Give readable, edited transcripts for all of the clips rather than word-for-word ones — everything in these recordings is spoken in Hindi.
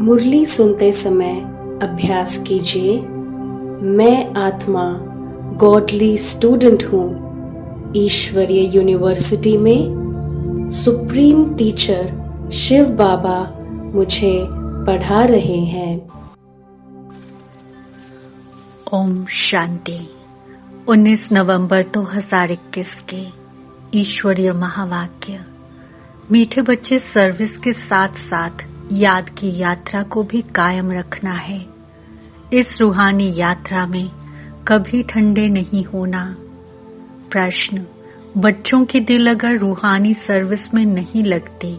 मुरली सुनते समय अभ्यास कीजिए। मैं आत्मा गॉडली स्टूडेंट हूँ। ईश्वरीय यूनिवर्सिटी में सुप्रीम टीचर शिव बाबा मुझे पढ़ा रहे हैं। ओम शांति। 19 नवंबर 2021 के ईश्वरीय महावाक्य। मीठे बच्चे, सर्विस के साथ साथ याद की यात्रा को भी कायम रखना है। इस रूहानी यात्रा में कभी ठंडे नहीं होना। प्रश्न: बच्चों के दिल अगर रूहानी सर्विस में नहीं लगते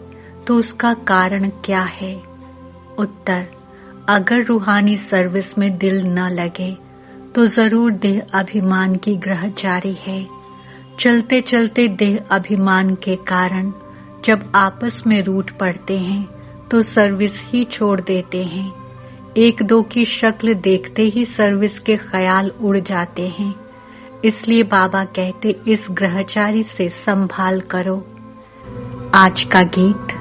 तो उसका कारण क्या है? उत्तर: अगर रूहानी सर्विस में दिल न लगे तो जरूर देह अभिमान की ग्रहचारी है। चलते चलते देह अभिमान के कारण जब आपस में रूठ पड़ते हैं तो सर्विस ही छोड़ देते हैं। एक दो की शक्ल देखते ही सर्विस के ख्याल उड़ जाते हैं। इसलिए बाबा कहते, इस ग्रहचारी से संभाल करो। आज का गीत।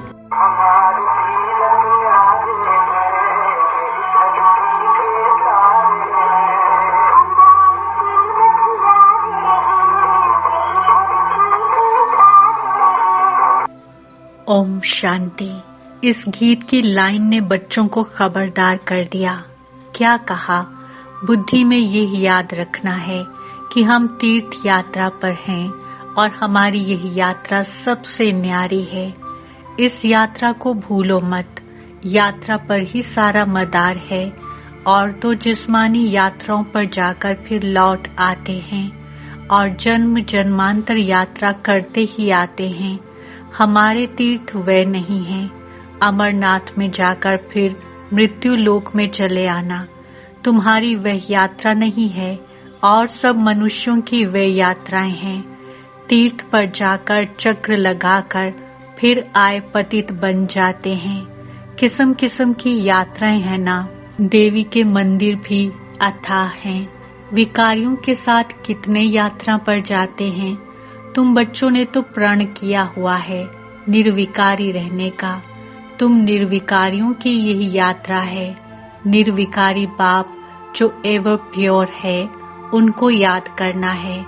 ओम शांति। इस गीत की लाइन ने बच्चों को खबरदार कर दिया। क्या कहा? बुद्धि में ये याद रखना है कि हम तीर्थ यात्रा पर हैं और हमारी यह यात्रा सबसे न्यारी है। इस यात्रा को भूलो मत। यात्रा पर ही सारा मदार है। और तो जिस्मानी यात्राओं पर जाकर फिर लौट आते हैं और जन्म जन्मांतर यात्रा करते ही आते हैं। हमारे तीर्थ वे नहीं हैं। अमरनाथ में जाकर फिर मृत्यु लोक में चले आना तुम्हारी वह यात्रा नहीं है और सब मनुष्यों की वे यात्राएं हैं। तीर्थ पर जाकर चक्र लगाकर फिर आए पतित बन जाते हैं। किस्म किस्म की यात्राएं हैं ना। देवी के मंदिर भी अथाह हैं। विकारियों के साथ कितने यात्रा पर जाते हैं। तुम बच्चों ने तो प्रण किया हुआ है निर्विकारी रहने का। तुम निर्विकारियों की यही यात्रा है। निर्विकारी बाप जो एवर प्योर है उनको याद करना है।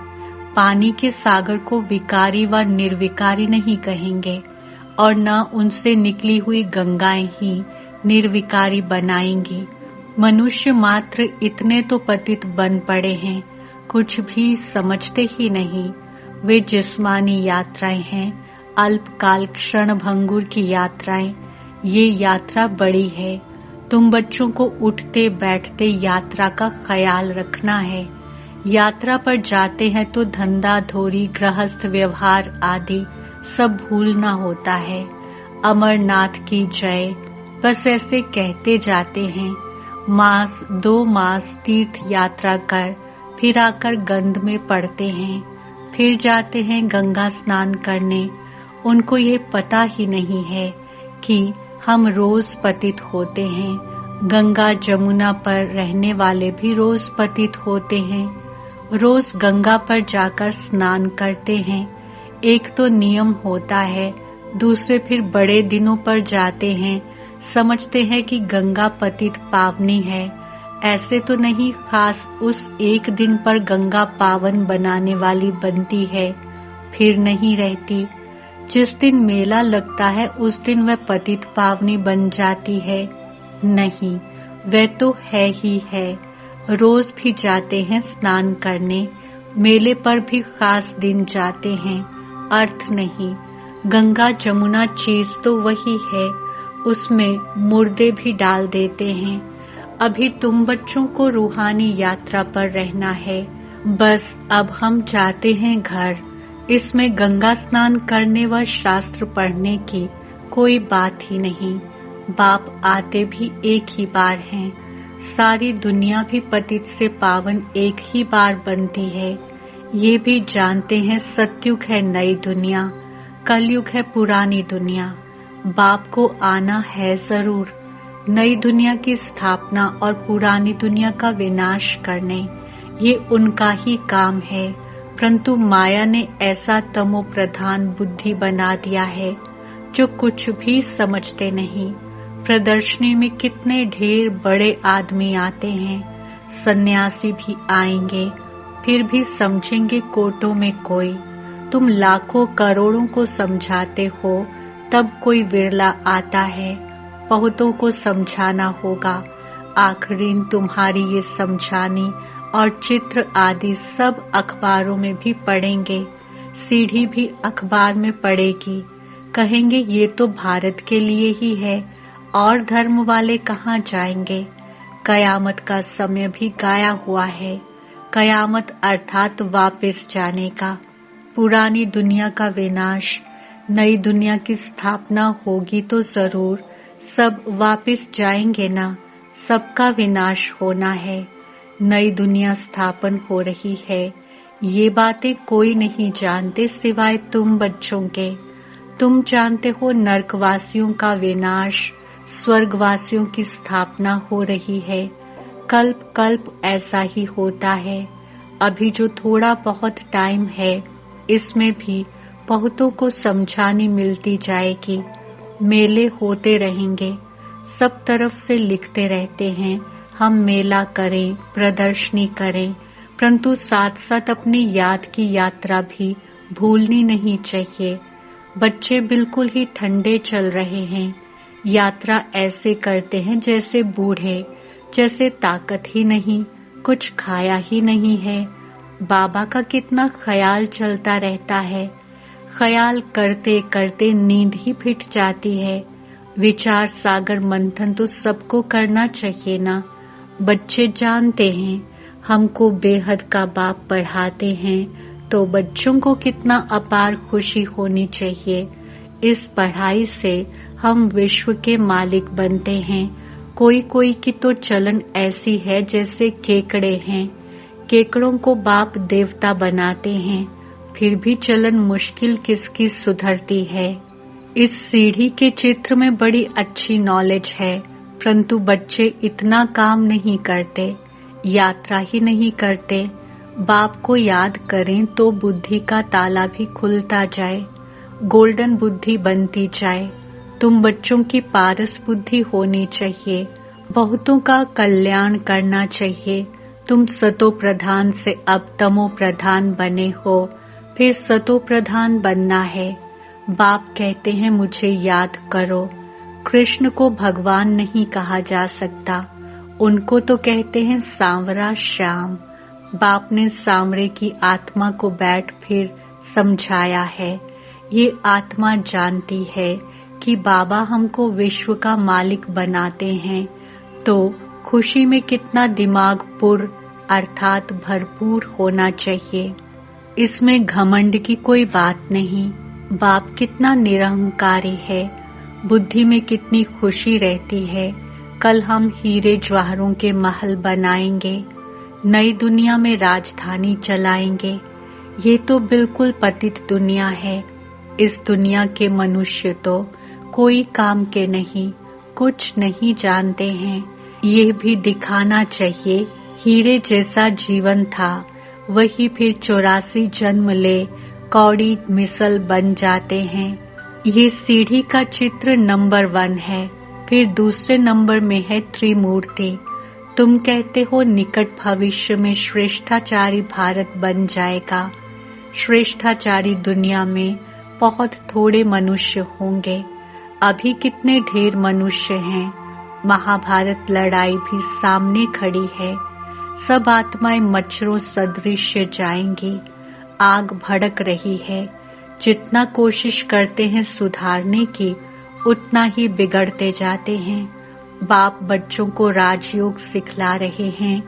पानी के सागर को विकारी व निर्विकारी नहीं कहेंगे और न उनसे निकली हुई गंगाएं ही निर्विकारी बनाएंगी। मनुष्य मात्र इतने तो पतित बन पड़े हैं, कुछ भी समझते ही नहीं। वे जिस्मानी यात्राएं हैं, अल्पकाल क्षण भंगुर की यात्राएं। ये यात्रा बड़ी है। तुम बच्चों को उठते बैठते यात्रा का ख्याल रखना है। यात्रा पर जाते हैं तो धंधा धोरी गृहस्थ व्यवहार आदि सब भूलना होता है। अमरनाथ की जय। बस ऐसे कहते जाते हैं। मास 2 मास तीर्थ यात्रा कर फिर आकर गंध में पड़ते हैं। फिर जाते हैं गंगा स्नान करने। उनको ये पता ही नहीं है कि हम रोज पतित होते हैं। गंगा जमुना पर रहने वाले भी रोज पतित होते हैं। रोज गंगा पर जाकर स्नान करते हैं। एक तो नियम होता है, दूसरे फिर बड़े दिनों पर जाते हैं। समझते हैं कि गंगा पतित पावनी है। ऐसे तो नहीं, खास उस एक दिन पर गंगा पावन बनाने वाली बनती है, फिर नहीं रहती। जिस दिन मेला लगता है उस दिन वह पतित पावनी बन जाती है। नहीं, वह तो है ही है। रोज भी जाते हैं स्नान करने। मेले पर भी खास दिन जाते हैं, अर्थ नहीं। गंगा जमुना चीज तो वही है, उसमें मुर्दे भी डाल देते हैं। अभी तुम बच्चों को रूहानी यात्रा पर रहना है। बस अब हम जाते हैं घर। इसमें गंगा स्नान करने व शास्त्र पढ़ने की कोई बात ही नहीं। बाप आते भी एक ही बार हैं। सारी दुनिया भी पतित से पावन एक ही बार बनती है। ये भी जानते हैं सत्युग है नई दुनिया। कलयुग है पुरानी दुनिया, बाप को आना है जरूर। नई दुनिया की स्थापना और पुरानी दुनिया का विनाश करने, ये उनका ही काम है। परंतु माया ने ऐसा तमो प्रधान बुद्धि बना दिया है जो कुछ भी समझते नहीं। प्रदर्शनी में कितने ढेर बड़े आदमी आते हैं, सन्यासी भी आएंगे, फिर भी समझेंगे कोटों में कोई। तुम लाखों करोड़ों को समझाते हो, तब कोई विरला आता है। बहुतों को समझाना होगा, आखिरी तुम्हारी ये समझानी और चित्र आदि सब अखबारों में भी पढ़ेंगे, सीढ़ी भी अखबार में पड़ेगी। कहेंगे ये तो भारत के लिए ही है, और धर्म वाले कहाँ जाएंगे। कयामत का समय भी गाया हुआ है। कयामत अर्थात वापस जाने का, पुरानी दुनिया का विनाश, नई दुनिया की स्थापना होगी तो जरूर सब वापस जाएंगे ना। सबका विनाश होना है, नई दुनिया स्थापन हो रही है। ये बातें कोई नहीं जानते सिवाय तुम बच्चों के। तुम जानते हो नरकवासियों का विनाश, स्वर्गवासियों की स्थापना हो रही है। कल्प कल्प ऐसा ही होता है। अभी जो थोड़ा बहुत टाइम है, इसमें भी बहुतों को समझानी मिलती जाएगी। मेले होते रहेंगे, सब तरफ से लिखते रहते हैं हम मेला करें, प्रदर्शनी करें, परंतु साथ साथ अपनी याद की यात्रा भी भूलनी नहीं चाहिए। बच्चे बिल्कुल ही ठंडे चल रहे हैं, यात्रा ऐसे करते हैं जैसे बूढ़े, जैसे ताकत ही नहीं, कुछ खाया ही नहीं है। बाबा का कितना ख्याल चलता रहता है, ख्याल करते करते नींद ही फिट जाती है। विचार सागर मंथन तो सबको करना चाहिए ना। बच्चे जानते हैं हमको बेहद का बाप पढ़ाते हैं, तो बच्चों को कितना अपार खुशी होनी चाहिए। इस पढ़ाई से हम विश्व के मालिक बनते हैं। कोई कोई की तो चलन ऐसी है जैसे केकड़े हैं, केकड़ों को बाप देवता बनाते हैं, फिर भी चलन मुश्किल किसकी सुधरती है। इस सीढ़ी के चित्र में बड़ी अच्छी नॉलेज है, परंतु बच्चे इतना काम नहीं करते, यात्रा ही नहीं करते। बाप को याद करें तो बुद्धि का ताला भी खुलता जाए, गोल्डन बुद्धि बनती जाए। तुम बच्चों की पारस बुद्धि होनी चाहिए, बहुतों का कल्याण करना चाहिए। तुम सतो प्रधान से अब तमो प्रधान बने हो, फिर सतो प्रधान बनना है। बाप कहते हैं मुझे याद करो। कृष्ण को भगवान नहीं कहा जा सकता, उनको तो कहते हैं सांवरा श्याम। बाप ने सांवरे की आत्मा को बैठ फिर समझाया है। ये आत्मा जानती है कि बाबा हमको विश्व का मालिक बनाते हैं, तो खुशी में कितना दिमाग पुर अर्थात भरपूर होना चाहिए। इसमें घमंड की कोई बात नहीं। बाप कितना निरहंकारी है, बुद्धि में कितनी खुशी रहती है। कल हम हीरे जवाहरों के महल बनाएंगे, नई दुनिया में राजधानी चलाएंगे। ये तो बिल्कुल पतित दुनिया है। इस दुनिया के मनुष्य तो कोई काम के नहीं, कुछ नहीं जानते हैं। ये भी दिखाना चाहिए हीरे जैसा जीवन था, वही फिर 84 जन्म ले कौड़ी मिसल बन जाते हैं। ये सीढ़ी का चित्र नंबर 1 है। फिर दूसरे नंबर में है त्रिमूर्ति। तुम कहते हो निकट भविष्य में श्रेष्ठाचारी भारत बन जाएगा। श्रेष्ठाचारी दुनिया में बहुत थोड़े मनुष्य होंगे, अभी कितने ढेर मनुष्य हैं। महाभारत लड़ाई भी सामने खड़ी है, सब आत्माएं मच्छरों सदृश जाएंगी। आग भड़क रही है, जितना कोशिश करते हैं सुधारने की, उतना ही बिगड़ते जाते हैं। बाप बच्चों को राजयोग सिखला रहे हैं,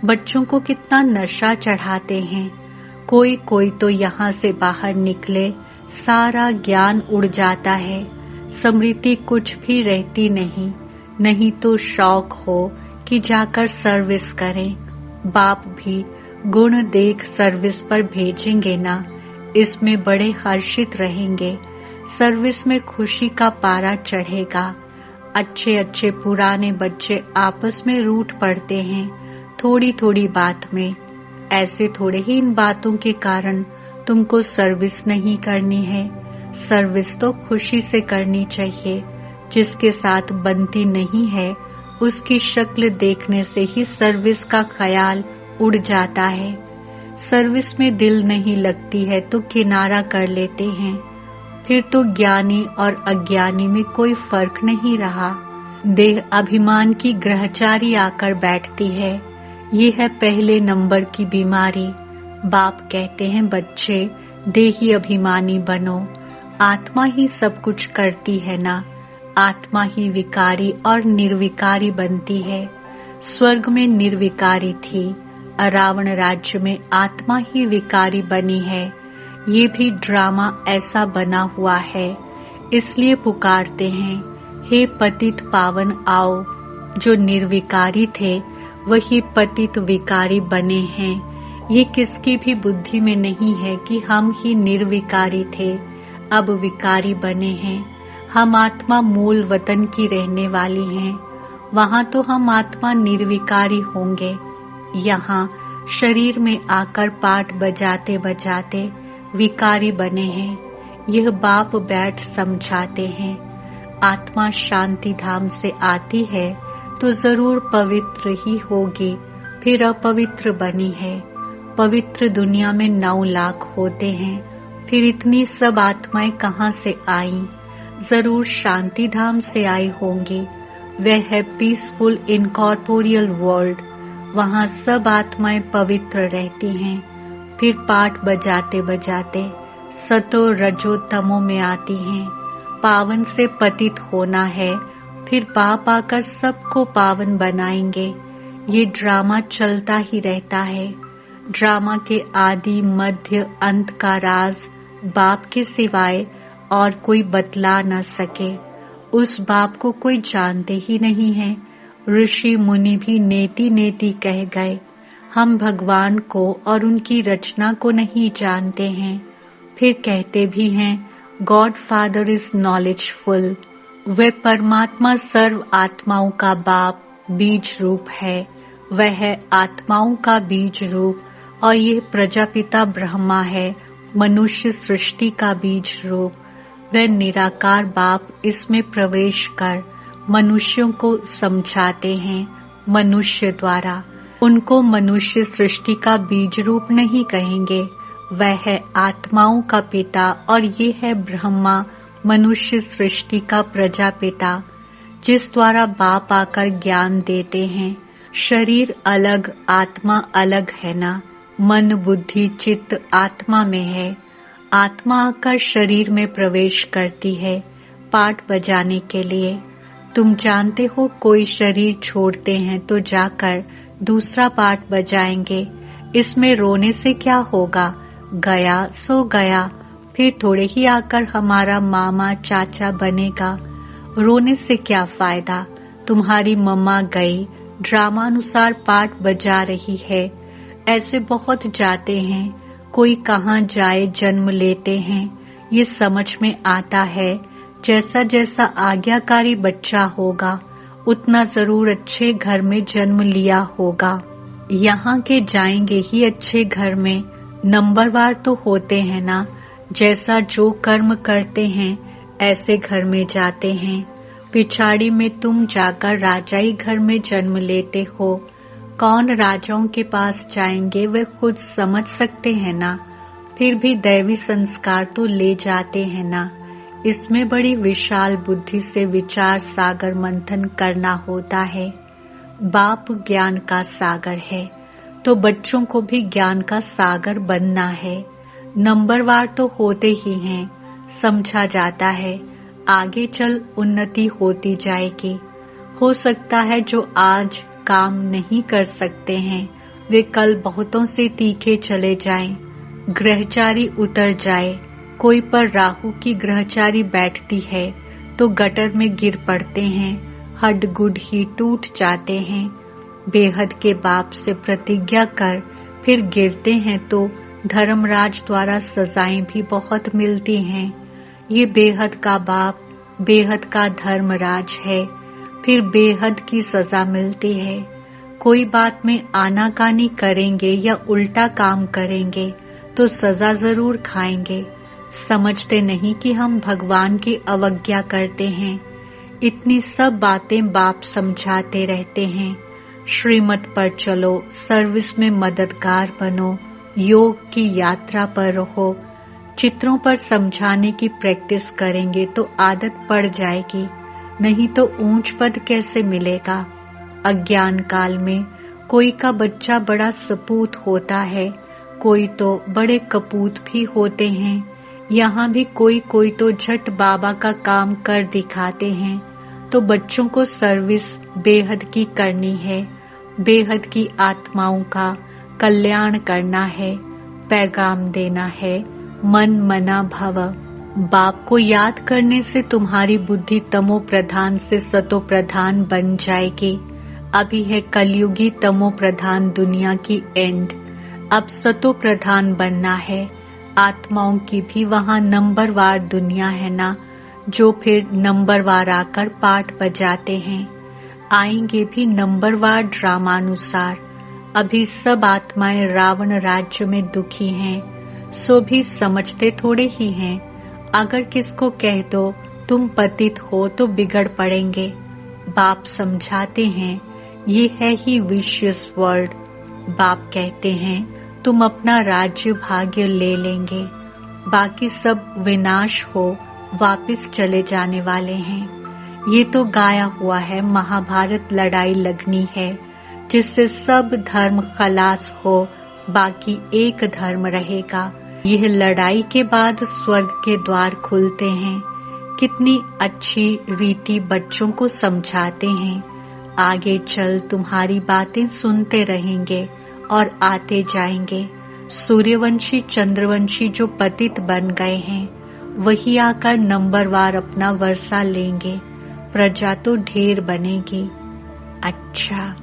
बच्चों को कितना नशा चढ़ाते हैं। कोई कोई तो यहाँ से बाहर निकले सारा ज्ञान उड़ जाता है, स्मृति कुछ भी रहती नहीं। नहीं तो शौक हो कि जाकर सर्विस करें। बाप भी गुण देख सर्विस पर भेजेंगे ना, इसमें बड़े हर्षित रहेंगे। सर्विस में खुशी का पारा चढ़ेगा। अच्छे अच्छे पुराने बच्चे आपस में रूठ पड़ते हैं थोड़ी थोड़ी बात में। ऐसे थोड़े ही इन बातों के कारण तुमको सर्विस नहीं करनी है। सर्विस तो खुशी से करनी चाहिए। जिसके साथ बनती नहीं है उसकी शक्ल देखने से ही सर्विस का ख्याल उड़ जाता है। सर्विस में दिल नहीं लगती है तो किनारा कर लेते हैं। फिर तो ज्ञानी और अज्ञानी में कोई फर्क नहीं रहा। देह अभिमान की ग्रहचारी आकर बैठती है। ये है पहले नंबर की बीमारी। बाप कहते हैं बच्चे देही अभिमानी बनो। आत्मा ही सब कुछ करती है ना। आत्मा ही विकारी और निर्विकारी बनती है। स्वर्ग में निर्विकारी थी, रावण राज्य में आत्मा ही विकारी बनी है। ये भी ड्रामा ऐसा बना हुआ है, इसलिए पुकारते हैं हे पतित पावन आओ। जो निर्विकारी थे वही पतित विकारी बने हैं। ये किसकी भी बुद्धि में नहीं है कि हम ही निर्विकारी थे, अब विकारी बने हैं। हम आत्मा मूल वतन की रहने वाली हैं। वहाँ तो हम आत्मा निर्विकारी होंगे। यहाँ शरीर में आकर पाठ बजाते बजाते विकारी बने हैं। यह बाप बैठ समझाते हैं। आत्मा शांति धाम से आती है तो जरूर पवित्र ही होगी, फिर अपवित्र बनी है। पवित्र दुनिया में 9 लाख होते हैं, फिर इतनी सब आत्माएं कहाँ से आईं? जरूर शांति धाम से आई होंगी। वह है पीसफुल इनकॉर्पोरियल वर्ल्ड। वहाँ सब आत्माएं पवित्र रहती हैं। फिर पाठ बजाते बजाते सतो रजो तमो में आती हैं। पावन से पतित होना है, फिर बाप आकर सबको पावन बनाएंगे। ये ड्रामा चलता ही रहता है। ड्रामा के आदि मध्य अंत का राज बाप के सिवाय और कोई बतला न सके। उस बाप को कोई जानते ही नहीं है। ऋषि मुनि भी नेति नेति कह गए। हम भगवान को और उनकी रचना को नहीं जानते हैं। फिर कहते भी हैं गॉड फादर इज नॉलेजफुल। वह परमात्मा सर्व आत्माओं का बाप बीज रूप है। वह है आत्माओं का बीज रूप और यह प्रजापिता ब्रह्मा है, मनुष्य सृष्टि का बीज रूप। वह निराकार बाप इसमें प्रवेश कर मनुष्यों को समझाते हैं मनुष्य द्वारा। उनको मनुष्य सृष्टि का बीज रूप नहीं कहेंगे। वह है आत्माओं का पिता और ये है ब्रह्मा मनुष्य सृष्टि का प्रजापिता, जिस द्वारा बाप आकर ज्ञान देते हैं। शरीर अलग आत्मा अलग है ना। मन बुद्धि चित्त आत्मा में है। आत्मा आकर शरीर में प्रवेश करती है पाठ बजाने के लिए। तुम जानते हो कोई शरीर छोड़ते हैं तो जाकर दूसरा पाठ बजाएंगे। इसमें रोने से क्या होगा? गया सो गया, फिर थोड़े ही आकर हमारा मामा चाचा बनेगा। रोने से क्या फायदा? तुम्हारी मम्मा गई, ड्रामानुसार पाठ बजा रही है। ऐसे बहुत जाते हैं। कोई कहाँ जाए जन्म लेते हैं। ये समझ में आता है जैसा जैसा आज्ञाकारी बच्चा होगा उतना जरूर अच्छे घर में जन्म लिया होगा। यहाँ के जाएंगे ही अच्छे घर में। नंबरवार तो होते हैं ना। जैसा जो कर्म करते हैं ऐसे घर में जाते हैं। पिछाड़ी में तुम जाकर राजाई घर में जन्म लेते हो। कौन राजाओं के पास जाएंगे वे खुद समझ सकते हैं ना। फिर भी दैवी संस्कार तो ले जाते हैं ना। इसमें बड़ी विशाल बुद्धि से विचार सागर मंथन करना होता है। बाप ज्ञान का सागर है तो बच्चों को भी ज्ञान का सागर बनना है। नंबरवार तो होते ही हैं। समझा जाता है आगे चल उन्नति होती जाएगी। हो सकता है जो आज काम नहीं कर सकते हैं वे कल बहुतों से तीखे चले जाएं। ग्रहचारी उतर जाए। कोई पर राहु की ग्रहचारी बैठती है तो गटर में गिर पड़ते हैं। हड्ड गुड ही टूट जाते हैं। बेहद के बाप से प्रतिज्ञा कर फिर गिरते हैं तो धर्मराज द्वारा सजाएं भी बहुत मिलती हैं। ये बेहद का बाप, बेहद का धर्मराज है, फिर बेहद की सजा मिलती है। कोई बात में आनाकानी करेंगे या उल्टा काम करेंगे तो सजा जरूर खाएंगे। समझते नहीं कि हम भगवान की अवज्ञा करते हैं। इतनी सब बातें बाप समझाते रहते हैं। श्रीमत पर चलो, सर्विस में मददगार बनो, योग की यात्रा पर रहो। चित्रों पर समझाने की प्रैक्टिस करेंगे तो आदत पड़ जाएगी, नहीं तो ऊंच पद कैसे मिलेगा। अज्ञान काल में कोई का बच्चा बड़ा सपूत होता है, कोई तो बड़े कपूत भी होते हैं। यहाँ भी कोई कोई तो झट बाबा का काम कर दिखाते हैं। तो बच्चों को सर्विस बेहद की करनी है, बेहद की आत्माओं का कल्याण करना है, पैगाम देना है, मन मना भव। बाप को याद करने से तुम्हारी बुद्धि तमो प्रधान से सतो प्रधान बन जाएगी। अभी है कलयुगी तमो प्रधान दुनिया की एंड, अब सतो प्रधान बनना है। आत्माओं की भी वहाँ नंबरवार दुनिया है ना, जो फिर नंबरवार आकर पाठ बजाते हैं। आएंगे भी नंबरवार ड्रामानुसार। अभी सब आत्माएं रावण राज्य में दुखी हैं, सो भी समझते थोड़े ही हैं। अगर किसको कह दो तुम पतित हो तो बिगड़ पड़ेंगे। बाप समझाते हैं ये है ही विशियस वर्ल्ड। बाप कहते हैं तुम अपना राज्य भाग्य ले लेंगे, बाकी सब विनाश हो वापस चले जाने वाले हैं। ये तो गाया हुआ है, महाभारत लड़ाई लगनी है जिससे सब धर्म खलास हो, बाकी एक धर्म रहेगा। यह लड़ाई के बाद स्वर्ग के द्वार खुलते हैं। कितनी अच्छी रीति बच्चों को समझाते हैं। आगे चल तुम्हारी बातें सुनते रहेंगे और आते जाएंगे। सूर्यवंशी चंद्रवंशी जो पतित बन गए हैं वही आकर नंबरवार अपना वर्षा लेंगे, प्रजा तो ढेर बनेगी। अच्छा,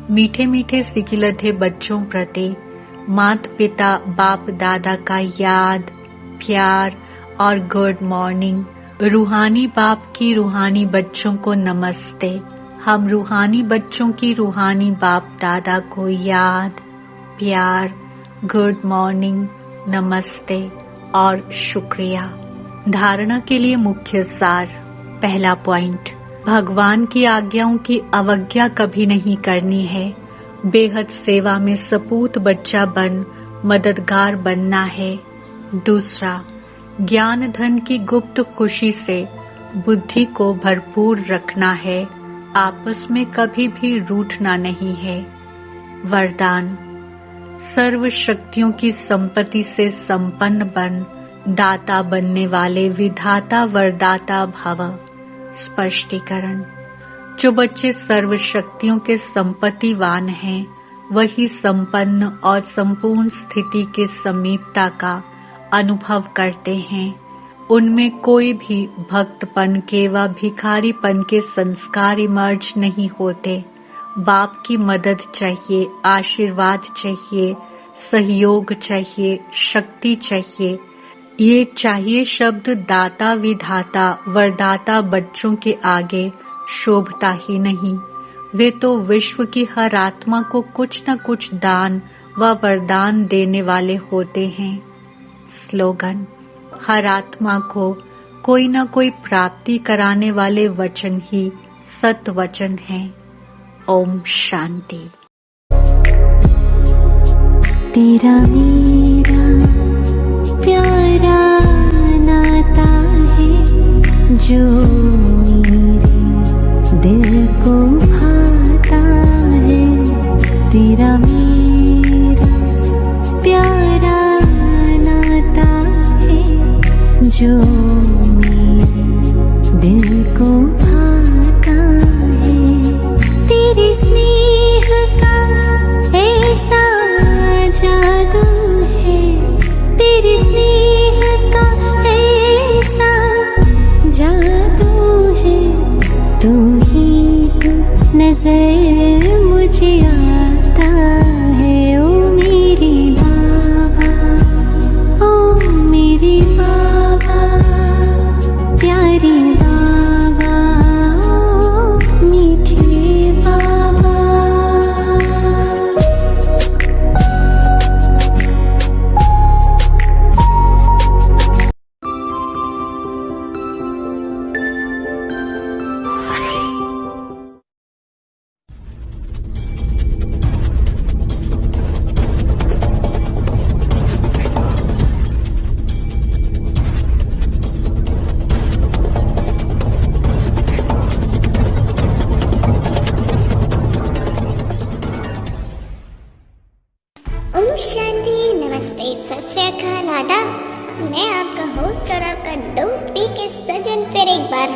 मीठे मीठे सिकिलधे बच्चों प्रति माता पिता बाप दादा का याद, प्यार और गुड मॉर्निंग। रूहानी बाप की रूहानी बच्चों को नमस्ते। हम रूहानी बच्चों की रूहानी बाप दादा को याद, प्यार, गुड मॉर्निंग, नमस्ते और शुक्रिया। धारणा के लिए मुख्य सार। पहला पॉइंट, भगवान की आज्ञाओं की अवज्ञा कभी नहीं करनी है। बेहद सेवा में सपूत बच्चा बन मददगार बनना है। दूसरा, ज्ञान धन की गुप्त खुशी से बुद्धि को भरपूर रखना है, आपस में कभी भी रूठना नहीं है। वरदान, सर्व शक्तियों की संपत्ति से संपन्न बन दाता बनने वाले विधाता वरदाता भव। स्पष्टीकरण, जो बच्चे सर्व शक्तियों के संपत्तिवान हैं वही संपन्न और संपूर्ण स्थिति के समीपता का अनुभव करते हैं। उनमें कोई भी भक्तपन के व भिखारीपन के संस्कार इमर्ज नहीं होते। बाप की मदद चाहिए, आशीर्वाद चाहिए, सहयोग चाहिए, शक्ति चाहिए। ये चाहिए शब्द दाता विधाता वरदाता बच्चों के आगे शोभता ही नहीं। वे तो विश्व की हर आत्मा को कुछ न कुछ दान व वरदान देने वाले होते हैं। स्लोगन, हर आत्मा को कोई न कोई प्राप्ति कराने वाले वचन ही सत वचन हैं। ओम शांति। तेरा मेरा प्यारा नाता है जो मेरे दिल को भाता है। तेरा मेरा प्यारा नाता है जो मेरे दिल को भाता है। तेरे स्नेह का ऐसा जादू है, तेरे स्नेह का ऐसा जादू है। तू ही तो नजर मुझे आता है। ओ मेरे बाबा, ओ मेरे बाबा,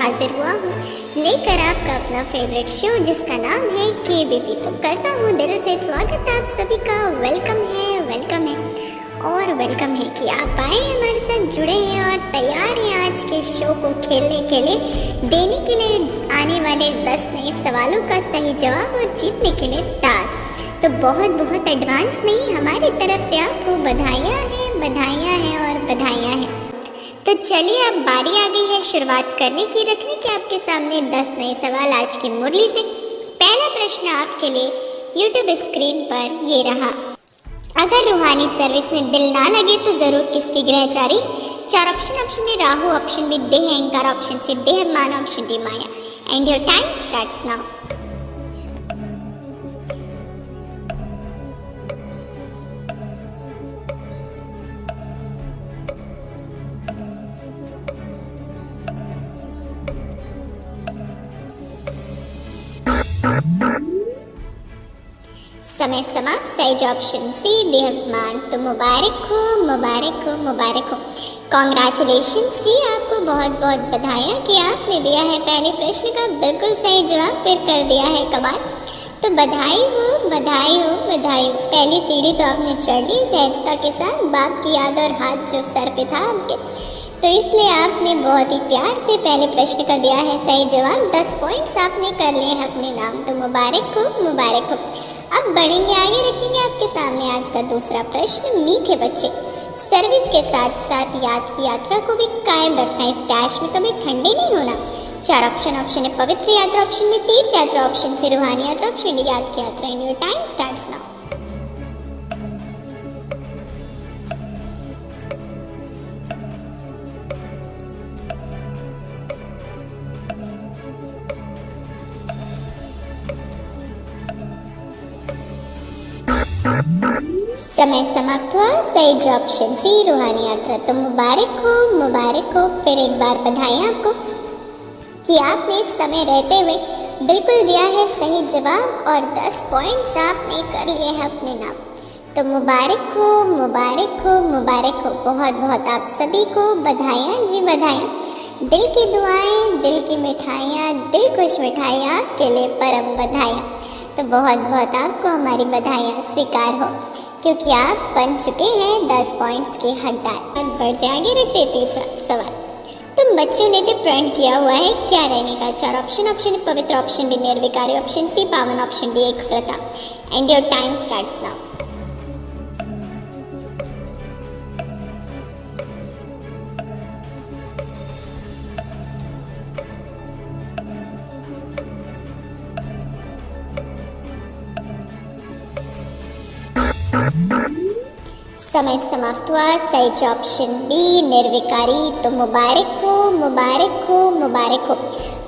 हाजिर हुआ हूँ लेकर आपका अपना फेवरेट शो जिसका नाम है KBP। तो करता हूँ दिल से स्वागत आप सभी का। वेलकम है और वेलकम है कि आप आए हमारे साथ जुड़े हैं और तैयार हैं आज के शो को खेलने के लिए, देने के लिए आने वाले 10 नए सवालों का सही जवाब और जीतने के लिए टास्क। तो बहुत एडवांस में ही हमारी तरफ से आपको बधाइयाँ हैं। तो चलिए अब बारी आ गई है शुरुआत करने की, रखने के आपके सामने 10 नए सवाल आज की मुरली से। पहला प्रश्न आपके लिए YouTube स्क्रीन पर ये रहा। अगर रूहानी सर्विस में दिल ना लगे तो जरूर किसकी ग्रहचारी? 4 option A Rahu, option B देह अहंकार, ऑप्शन सी देह मान, ऑप्शन डी माया। And your time starts now. समय समाप्त। सही ऑप्शन सी देहमान। तो मुबारक हो। कॉन्ग्रेचुलेशन जी, आपको बहुत बधाइयाँ कि आपने दिया है पहले प्रश्न का बिल्कुल सही जवाब, फिर कर दिया है कमाल। तो बधाई हो। पहली सीढ़ी तो आपने चढ़ ली सहजता के साथ, बाप की याद और हाथ जो सर पे था आपके, तो इसलिए आपने बहुत ही प्यार से पहले प्रश्न का दिया है सही जवाब। 10 पॉइंट्स आपने कर लिए हैं अपने नाम। तो मुबारक हो। अब बढ़ेंगे आगे, रखेंगे आपके सामने आज का दूसरा प्रश्न। मीठे बच्चे, सर्विस के साथ साथ याद की यात्रा को भी कायम रखना, इस डैश में कभी ठंडे नहीं होना। 4 ऑप्शन है पवित्र यात्रा, ऑप्शन में तीर्थ यात्रा, ऑप्शन से रूहानी यात्रा, ऑप्शन डी याद की यात्रा। And your time starts now. समय समाप्त हुआ। सही ऑप्शन सी रूहानी यात्रा। तो मुबारक हो। फिर एक बार बधाई आपको कि आपने समय रहते हुए बिल्कुल दिया है सही जवाब और 10 पॉइंट्स आपने कर लिए हैं अपने नाम। तो मुबारक हो। बहुत आप सभी को बधाइयाँ जी, बधाइयाँ। दिल की दुआएं, दिल की मिठाइयाँ, दिल खुश मिठाइयाँ आपके लिए परम बधाइयाँ। तो बहुत आपको हमारी बधाइयाँ स्वीकार हो क्योंकि आप बन चुके हैं 10 पॉइंट्स के हकदार। बढ़ते आगे रखते तीसरा सवाल। तुम बच्चों ने तो प्रण किया हुआ है क्या रहने का? 4 ऑप्शन है पवित्र, ऑप्शन बी निर्विकारी, ऑप्शन सी पावन, ऑप्शन डी एक व्रता। And your time starts now. समय समाप्त हुआ। सही ऑप्शन बी निर्विकारी। तो मुबारक हो।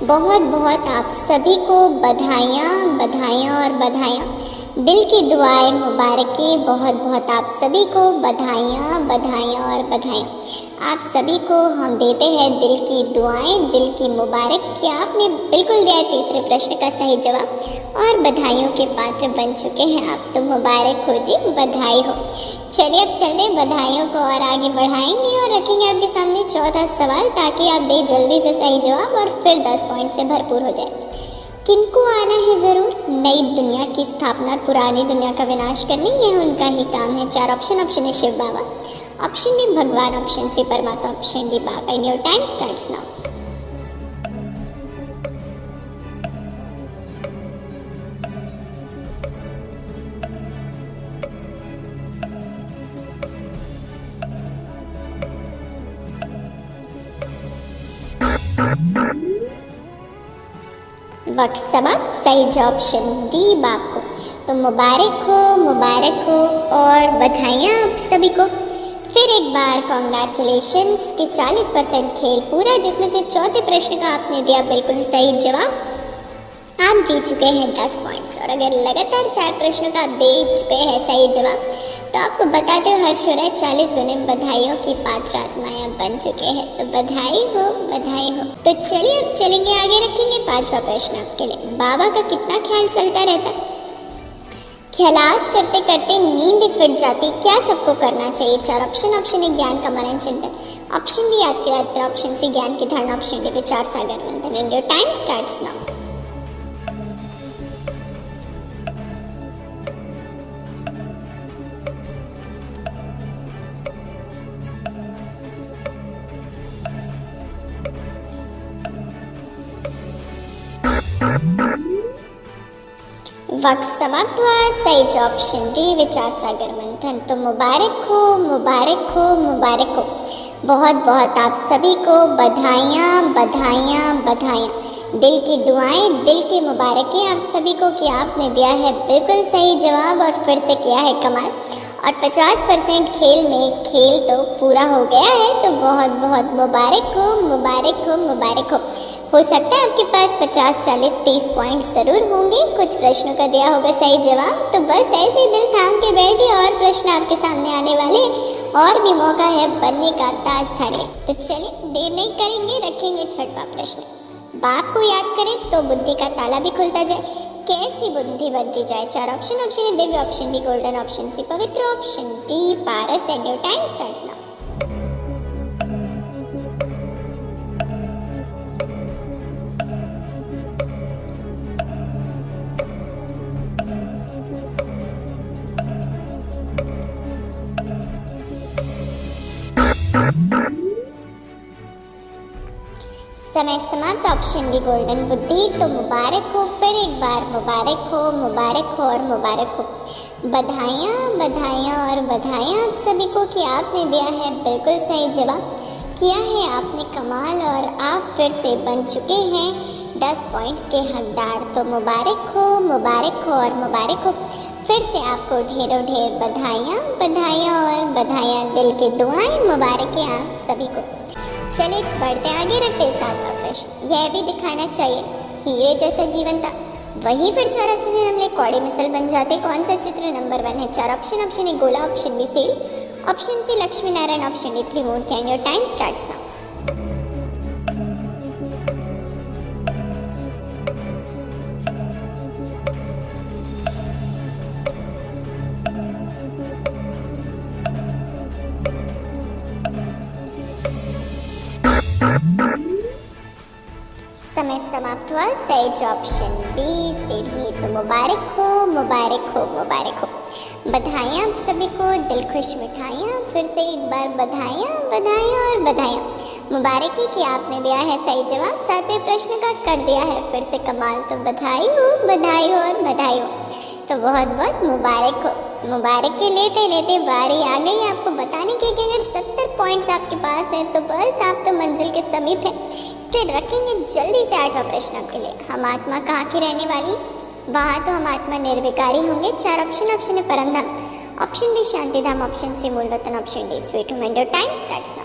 बहुत आप सभी को बधाइयाँ और बधाइयाँ। दिल की दुआएं मुबारकें, बहुत आप सभी को बधाइयाँ और बधाइयाँ। आप सभी को हम देते हैं दिल की दुआएं, दिल की मुबारक कि आपने बिल्कुल दिया तीसरे प्रश्न का सही जवाब और बधाइयों के पात्र बन चुके हैं आप। तो मुबारक हो जी, बधाई हो। चलिए अब चलते बधाइयों को और आगे बढ़ाएंगे और रखेंगे आपके सामने चौथा सवाल ताकि आप दे जल्दी से सही जवाब और फिर 10 पॉइंट से भरपूर हो जाए। किनको आना है जरूर? नई दुनिया की स्थापना, पुरानी दुनिया का विनाश करनी, यह उनका ही काम है। 4 ऑप्शन है शिव बाबा, ऑप्शन डी भगवान, ऑप्शन सी परमात्मा, ऑप्शन डी बाप। And your time starts now. वक्त समाप्त। सही ऑप्शन डी बाप को। तो मुबारक हो और बधाइयाँ आप सभी को। फिर एक बार कॉन्ग्रेचुलेशंस कि 40% खेल पूरा, जिसमें से चौथे प्रश्न का आपने दिया बिल्कुल सही जवाब। आप जीत चुके हैं 10 पॉइंट्स और अगर लगातार 4 प्रश्नों का दे चुके हैं सही जवाब तो आपको बताते हुए हर्ष हो रहा है 40 गुने बधाइयों की पात्र आत्माएं बन चुके हैं। तो बधाई हो। तो चलिए अब चलेंगे आगे, रखेंगे 5वां प्रश्न आपके लिए। बाबा का कितना ख्याल चलता रहता? ख्यालात करते नींद फिट जाती, क्या सबको करना चाहिए? 4 ऑप्शन है ज्ञान का मनन चिंतन, ऑप्शन बी याद किया, ऑप्शन सी ज्ञान की धारणा, ऑप्शन डी विचार सागर मंथन। And your time starts now. वक्त समाप्त हुआ। सही जवाब ऑप्शन डी विचार सागर मंथन। तो मुबारक हो, मुबारक हो, मुबारक हो। बहुत बहुत आप सभी को बधाइयाँ, बधाइयाँ, बधाइयाँ। दिल की दुआएं, दिल की मुबारकें आप सभी को कि आपने दिया है बिल्कुल सही जवाब और फिर से किया है कमाल। और 50% खेल में खेल तो पूरा हो गया है। तो बहुत बहुत मुबारक हो, मुबारक हो, मुबारक हो। हो सकता है आपके पास 50, 40, 30 पॉइंट जरूर होंगे। कुछ प्रश्नों का दिया होगा सही जवाब। तो बस ऐसे ही दिल थाम के बैठिए और प्रश्न आपके सामने आने वाले और भी मौका है बनने का ताजधारी। तो चलिए देर नहीं करेंगे, रखेंगे छठवां प्रश्न। बाप को याद करें तो बुद्धि का ताला भी खुलता जाए। कैसी बुद्धि बनती जाए? 4 ऑप्शन। ऑप्शन ए दिव्य, option b golden, option c पवित्र, ऑप्शन डी पारस। And your time starts now. समय समाप्त। ऑप्शन बी गोल्डन बुद्धि। तो मुबारक हो, फिर एक बार मुबारक हो, मुबारक हो और मुबारक हो। बधाइयाँ, बधाइयाँ और बधाइयाँ आप सभी को कि आपने दिया है बिल्कुल सही जवाब। किया है आपने कमाल और आप फिर से बन चुके हैं 10 पॉइंट्स के हकदार। तो मुबारक हो, मुबारक हो और मुबारक हो। फिर से आपको ढेरों ढेर बधाइयाँ, बधाइयाँ और बधाइयाँ। दिल की दुआएं, मुबारकें आप सभी को। चलिए बढ़ते आगे, रखते 7वां प्रश्न। यह भी दिखाना चाहिए हीरे जैसा जीवन था, वही फिर 84 जन्म ले कौड़ी मिसल बन जाते। कौन सा चित्र नंबर 1 है? 4 ऑप्शन। ऑप्शन ए गोला, ऑप्शन बी सीढ़ी, option C Lakshmi Narayan, option D Trimurti. And your time starts now. समय समाप्त हुआ। सही जवाब ऑप्शन बी सीढ़ी। तो मुबारक हो, मुबारक हो, मुबारक हो। बधाइयाँ आप सभी को, दिल खुश मिठाइयाँ। फिर से एक बार बधाइयाँ, बधाइयाँ और बधाइयाँ। मुबारक है कि आपने दिया है सही जवाब। 7वें प्रश्न का कर दिया है फिर से कमाल। तो बधाई हो, बधाई हो और बधाई हो। तो बहुत बहुत मुबारक हो। मुबारक के लेते लेते बारी आ गई आपको बताने की कि अगर 70 पॉइंट्स आपके पास हैं तो बस आप तो मंजिल के समीप हैं। इसलिए रखेंगे जल्दी से 8वां प्रश्न आपके लिए। हम आत्मा कहाँ की रहने वाली? वहाँ तो हम आत्मा निर्विकारी होंगे। 4 ऑप्शन। ऑप्शन है परम धाम, ऑप्शन बी शांति धाम, ऑप्शन सी मूल वतन, option D sweet home. And your time starts now.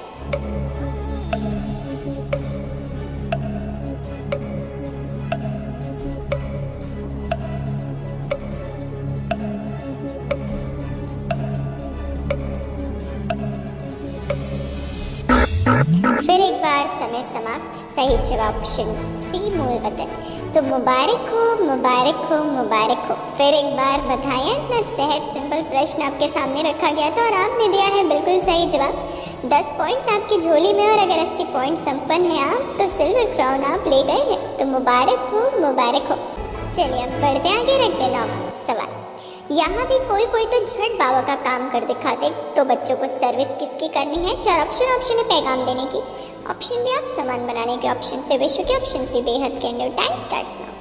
फिर एक बार समय समाप्त। सही जवाब ऑप्शन सी मूल वतन। तो मुबारक हो, मुबारक हो, मुबारक हो। फिर एक बार बधाइयाँ। इतना सहज सिंपल प्रश्न आपके सामने रखा गया था और आपने दिया है बिल्कुल सही जवाब। 10 पॉइंट्स आपकी झोली में और अगर 80 पॉइंट संपन्न है आप तो सिल्वर क्राउन आप ले गए हैं। तो मुबारक हो, मुबारक हो। चलिए अब बढ़ते आगे, रखते 9वां सवाल। यहाँ भी कोई कोई तो झट बाबा का काम कर दिखाते। तो बच्चों को सर्विस किसकी करनी है? 4 ऑप्शन। ऑप्शन है पैगाम देने की, ऑप्शन बी आप सामान बनाने के, ऑप्शन से विश्व के, ऑप्शन सी बेहद के। And your time starts now.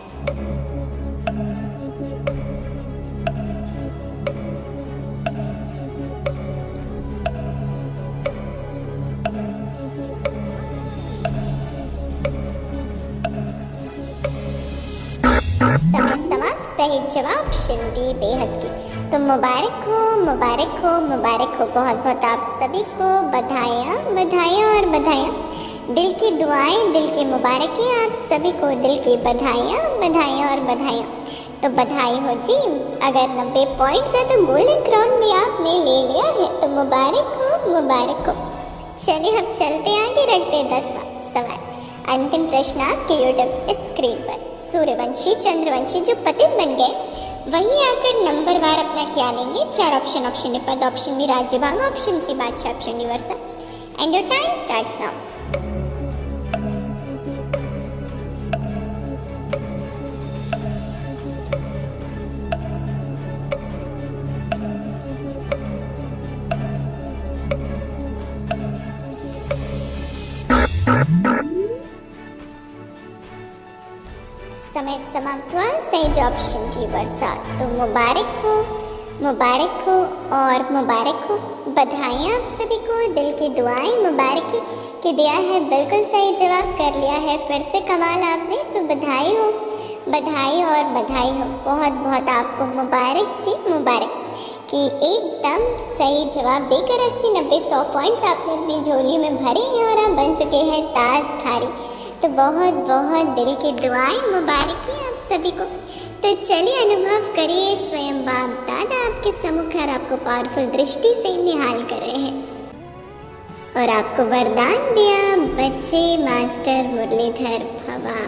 समय समाप्त। सही जवाब ऑप्शन डी बेहद की। तो मुबारक हो, मुबारक हो, मुबारक हो। बहुत बहुत आप सभी को बधाइयाँ, बधाइयाँ और बधाइयाँ। दिल की दुआएं, दिल की मुबारकें आप सभी को। दिल की बधाइयाँ, बधाइयाँ और बधाइयाँ। तो बधाई हो जी। अगर 90 पॉइंट्स है तो गोल्डन क्राउन भी आपने ले लिया है। तो मुबारक हो, मुबारक हो। चलिए हम चलते आगे, रखते 10वां सवाल। अंतिम प्रश्न आपके यूट्यूब स्क्रीन पर। सूर्यवंशी, चंद्रवंशी जो पतित बन गए वही आकर नंबर वार अपना क्या लेंगे? 4 ऑप्शन। ऑप्शन ए पद, ऑप्शन बी राज्य भाग, ऑप्शन सी बादशाह, option D Varsha. and your time starts now. समय समाप्त हुआ। सही ऑप्शन की बरसात। तो मुबारक हो और मुबारक हो। बधाइयाँ आप सभी को, दिल की दुआएं मुबारक कि दिया है, बिल्कुल सही जवाब कर लिया है फिर से कमाल आपने। तो बधाई हो और बधाई हो, बहुत बहुत आपको मुबारक जी, मुबारक कि एकदम सही जवाब देकर 80, 90, 100 पॉइंट्स आपने अपनी झोली में भरे हैं और आप बन चुके हैं ताजधारी। तो बहुत बहुत दिल की दुआएं मुबारक है आप सभी को। तो चलिए अनुभव करिए, स्वयं बाप दादा आपके सम्मुख और आपको पावरफुल दृष्टि से निहाल कर रहे हैं और आपको वरदान दिया, बच्चे मास्टर मुरलीधर भवा।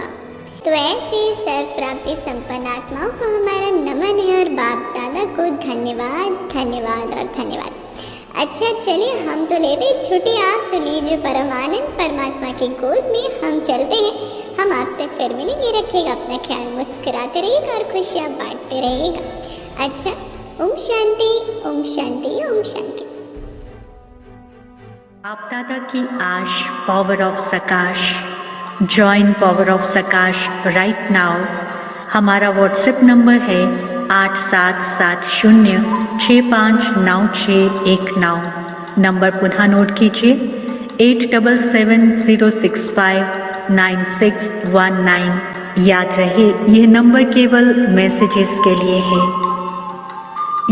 तो ऐसे सर्व प्राप्ति संपन्न आत्माओं को हमारा नमन है और बाप दादा को धन्यवाद धन्यवाद और धन्यवाद। अच्छा चलिए हम तो लेते छुट्टी, आप तो लीजिए परमानंद परमात्मा की गोद में। हम चलते हैं, हम आपसे फिर मिलेंगे। रखिएगा अपना ख्याल, मुस्कुराते रहिएगा और खुशियाँ बांटते रहिएगा। अच्छा, ओम शांति ओम शांति ओम शांति। बाप दादा की आश, power of सकाश। Join power of सकाश right now. हमारा व्हाट्सएप नंबर है 8770659619। नंबर पुनः नोट कीजिए 8770659619। याद रहे यह नंबर केवल मैसेजेस के लिए है।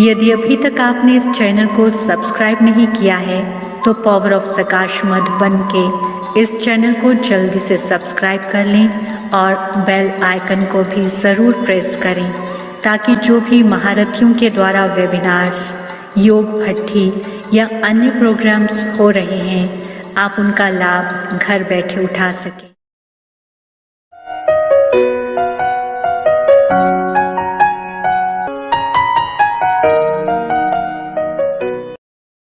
यदि अभी तक आपने इस चैनल को सब्सक्राइब नहीं किया है तो पावर ऑफ सकाश मधुबन के इस चैनल को जल्दी से सब्सक्राइब कर लें और बेल आइकन को भी ज़रूर प्रेस करें ताकि जो भी महारथियों के द्वारा वेबिनार्स, योग भट्ठी या अन्य प्रोग्राम्स हो रहे हैं आप उनका लाभ घर बैठे उठा सकें।